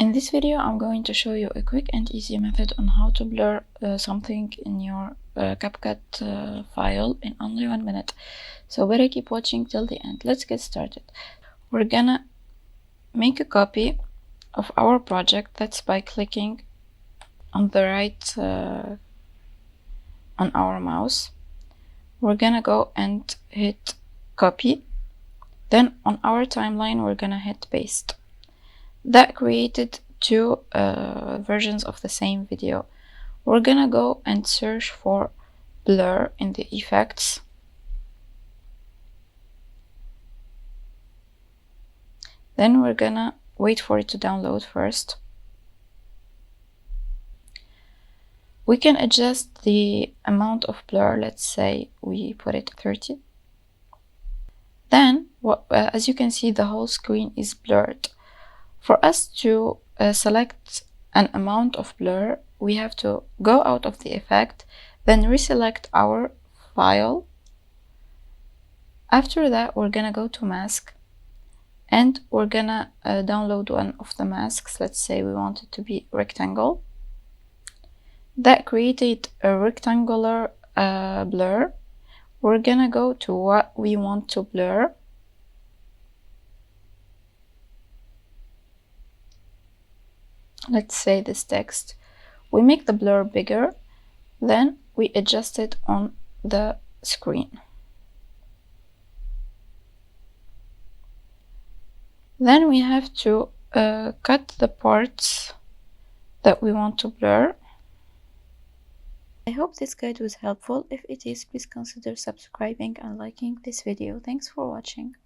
In this video, I'm going to show you a quick and easy method on how to blur something in your CapCut file in only 1 minute. So better keep watching till the end. Let's get started. We're gonna make a copy of our project. That's by clicking on the right on our mouse. We're gonna go and hit copy. Then on our timeline, we're gonna hit paste. That created two versions of the same video. We're gonna go and search for blur in the effects. Then we're gonna wait for it to download first. We can adjust the amount of blur. Let's say we put it 30. Then as you can see, the whole screen is blurred. For us to select an amount of blur, we have to go out of the effect, then reselect our file. After that, we're gonna go to mask and we're gonna download one of the masks. Let's say we want it to be rectangle. That created a rectangular blur. We're gonna go to what we want to blur. Let's say this text. We make the blur bigger, then we adjust it on the screen. Then we have to cut the parts that we want to blur. I hope this guide was helpful. If it is, please consider subscribing and liking this video. Thanks for watching.